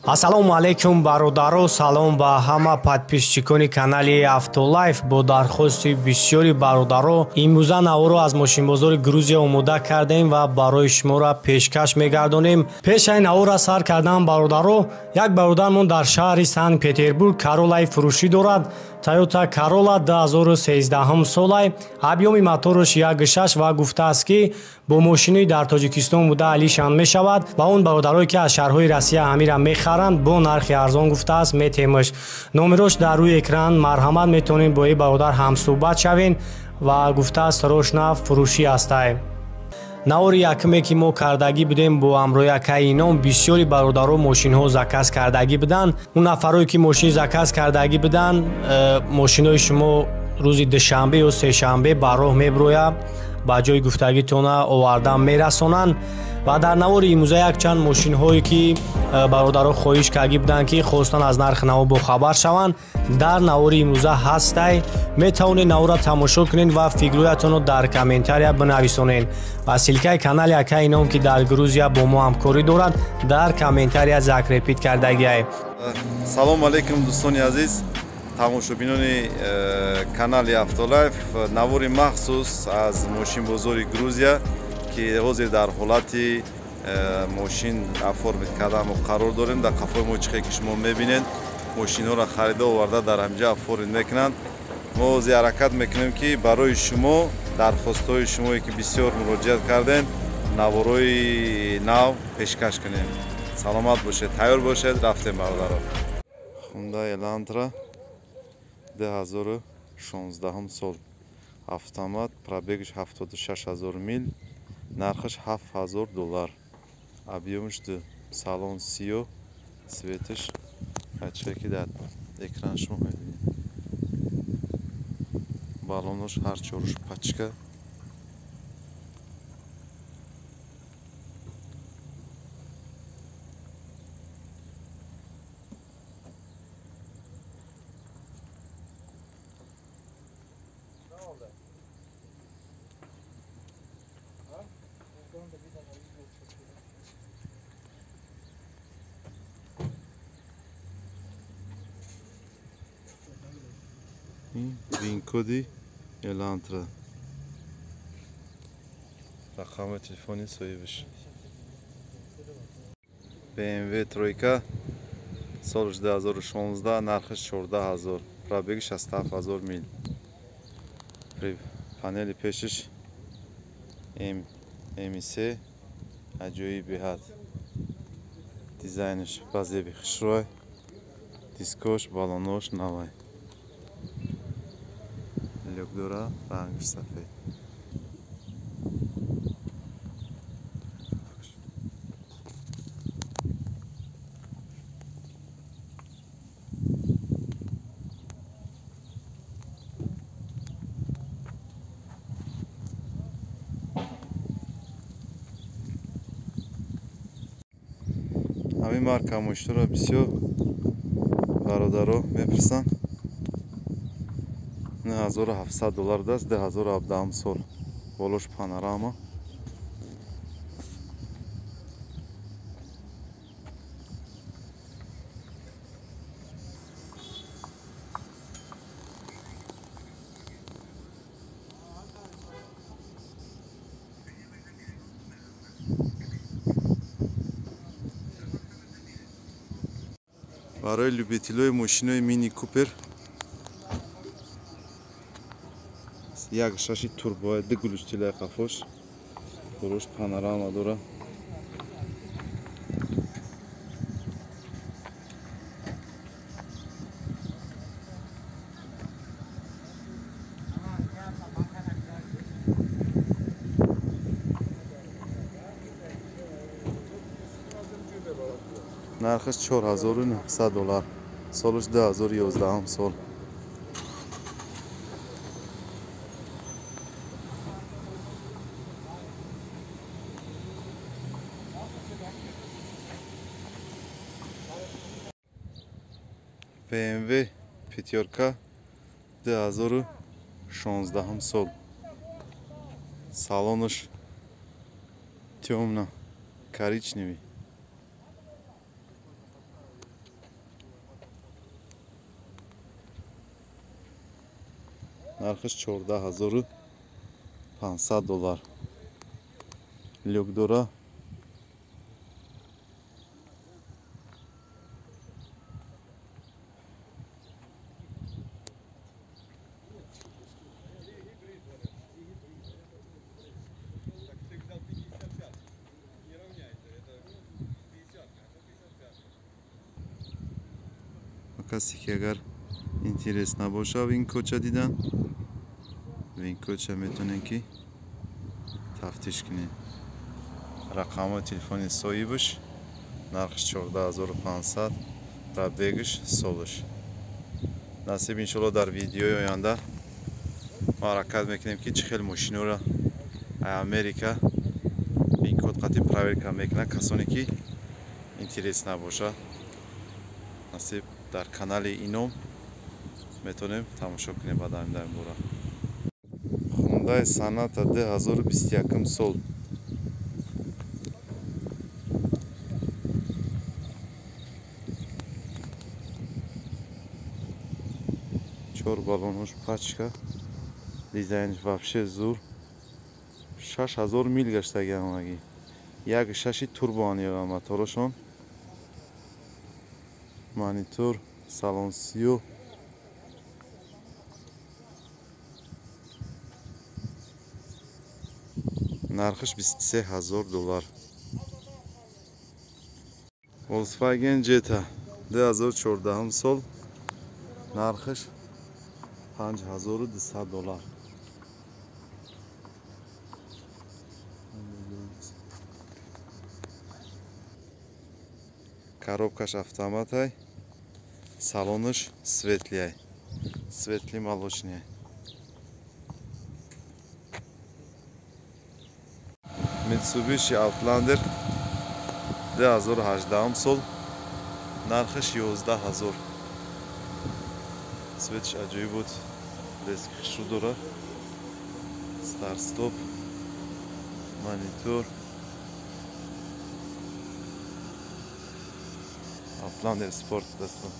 Ассалому алайкум бародаро, салом ба ҳама подписчикони канали Автолайф. Бо дархости бисёри бародаро имрӯза наворо аз мошинбозори Грузия омода кардем ва барои шуморо пешкаш мегардонем. Пешаи навора сар кардан бародаро, як бародармон дар шаҳри Санкт Петербург Королаи фурӯшӣ дорад. Toyota Corolla 2013 солай, объеми мотораш 1.6 ва гуфтааст ки бо мошини дар Тоҷикистон буда алишан мешавад ва он бародарое ки аз шаҳрҳои Россия ҳамира мехаранд бо нархи арзон гуфтааст метемаш. Номерош дар рӯи экран марҳамат метавонед бо ин бародар ҳамсӯҳбат шавен ва гуфтааст рошна фурӯшӣ астае. Навори якме ки мо кардагӣ будем бо амроякаи инон бисёри бародаро мошинҳо заказ кардагӣ буданд. Он нафарое ки мошин заказ кардагӣ буданд, мошинои шумо рӯзи душанбе ё сешанбе ба роҳ мебирояд, ба ҷои гуфтагитона овардан мерасонанд. ва дар навори имрӯза якчанд мошинҳое ки бародаро хоҳиш карда буданд ки хостан аз нархи наво бохабар шаванд, дар навори имрӯза ҳастай. метавонед навора тамошо кунед ва фикрҳоятонро дар комментария бинависонед. ва силкаи канали акаи ином ки дар Грузия бо мо ҳамкорӣ дорад дар комментария закрепит кардагиай. Салому алейкум дӯстони азиз, тамошобинони канали Автолайф. Навори махсус аз мошинбозори Грузия ки ҳозир дар ҳолати мошин оформит кардамо қарор дорем. Дар қафои мо чихе ки шумо мебинед мошинҳоро харида оварда дар ҳамҷа оформит мекунанд. мо ҳозир ҳаракат мекунем ки барои шумо дархостҳои шумое ки бисёр муроҷиат кардем наворои нав пешкаш кунем. саломат бошед, тайёр бошед, рафтем бародаро. Hyundai Elantra 2016 сол, автомат, пробегиш 76 000 мил, нархаш $7000, объемиш ду, салон сиё, светиш ачаки дар экран шумо мебинед. балонош ҳар чоруш пачка. Вин-коди Elantra. Рақами телефони соҳибаш. BMW тройка, солиш 2016, нархаш 14000, пробеги 67000 мил. Панели пешиш MIC аҷоиби ҳад. Дизайнаш базеби хушрой, дискош, балонош навай. Люк дора, рангаш сафед. ҳамин марка мошинро бисёр бародаро мепурсанд. $1700 даст, 2017 сол, болош панорама. барои любителои мошинои мини купер 1.6 турбо, дугулуштилаи қафош, болош панорама дора. нархаш $4900, солиш 2011 сол. BMW пятерка 2016 сол. Салонаш темно-коричневый. нархиш 14500 доллар. Люк дора. Касе ки агар интерес набоша в ин кӯча дидан, в ин кӯча метонен ки тафтиш кунед. рақамои телефони соҳибаш нархиш 14500, пробегиш солиш. насиб иншоалло дар видеои оянда мо ҳаракат мекунем ки чӣ хел мошиноро Америка ин код қатъи проверка мекунад. касоне ки интерес набоша, насиб дар канали ином метонем тамошо кунем. ба дар бора Hyundai Sonata 2021 сол. чор балонҳош пачка, дизайнш вообще зур. 6000 мил гаштаги ҳамагӣ. 1.6 турбо aniyogan моторошон. монитор, салон сиёҳ. нархиш 23000 доллар. Volkswagen Jetta 2014 сол. нархиш 5200 доллар. коробкаш автоматай, салонаш светлияй, светли молочный. Mitsubishi Outlander 2018 сол. нархиш 11000. Светиш аҷоиб буд. Дескишу дора. Старт стоп. Монитор. Outlander Sport дастон.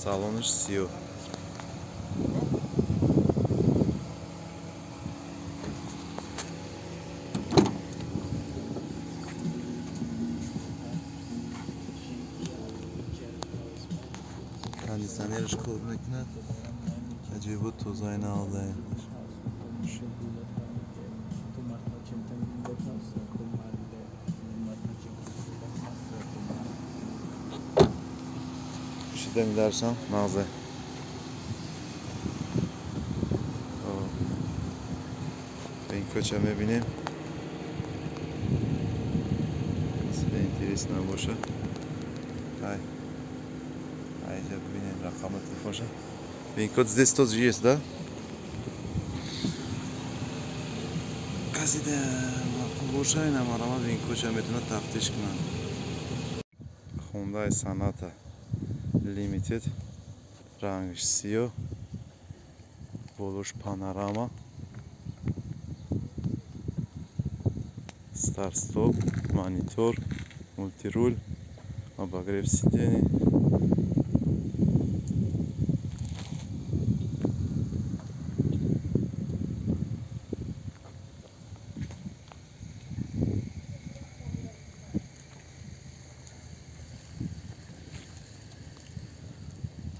салониш сиёҳ. кондиционерш кор мекунад. аҷоибу тозаи наолдаи пушида мидаршам мағзе. ба ин кӯча мебинем. сида интерес набоша. айҷа бибинем рақами телефонша. Ин код здесь тоже есть, да? Каси да боша ина марама ин кӯча метавона тафтиш кунад. Hyundai Sonata Limited, рангиш сиёҳ, болош панорама, старт стоп, монитор, мультируль, обогрев сидений.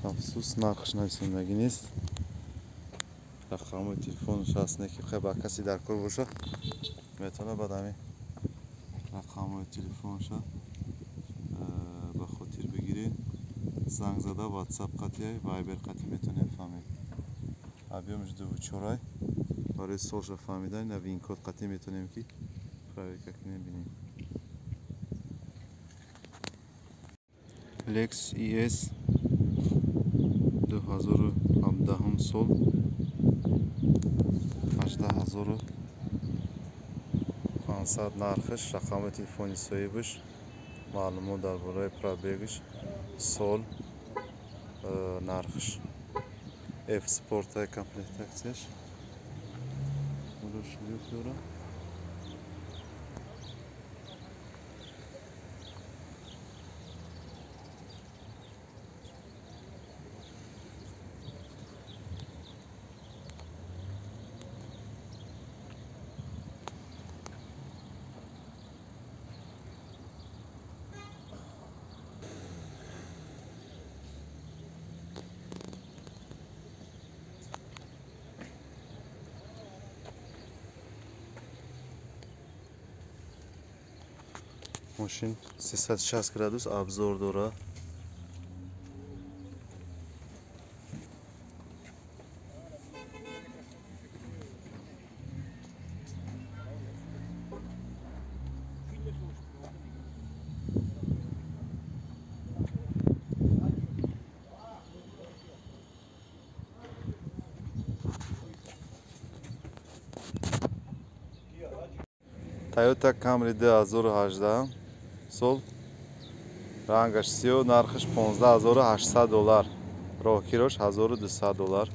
афсус нақш нависондаги нест. рақамои телефонш ҳастне ки ба каси дар кор боша метавона бад ҳамин рақамои телефонша ба хотир бигиред. занг зада ватсап қатъи, вайбер қатъи метавонед фаҳмед. объёмш 2.4 барои солша фаҳмидан навин код қатъи метавонем ки проверка кунем бинем. Lexus ES 2017 сол. 18500 нархиш. рақами телефони соҳибаш, маълумот дар бораи пробегиш, сол, нархиш. F Sport комплектаксияш. Мулош люк дора. ماشین 360 گرادوس ابزار داره. Toyota Camry 2018 сол, рангаш сиё, нархаш $15800, роҳкирош $1200.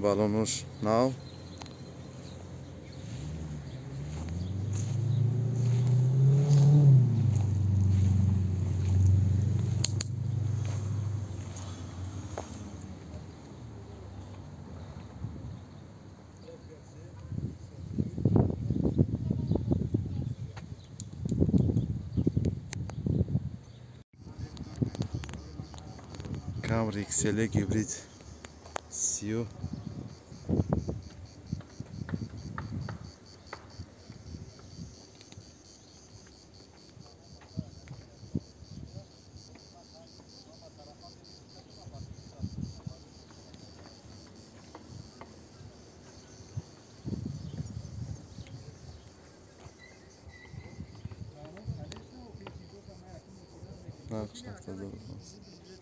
балонош нав. Camry XL гибрид сиё. نقش 70,000.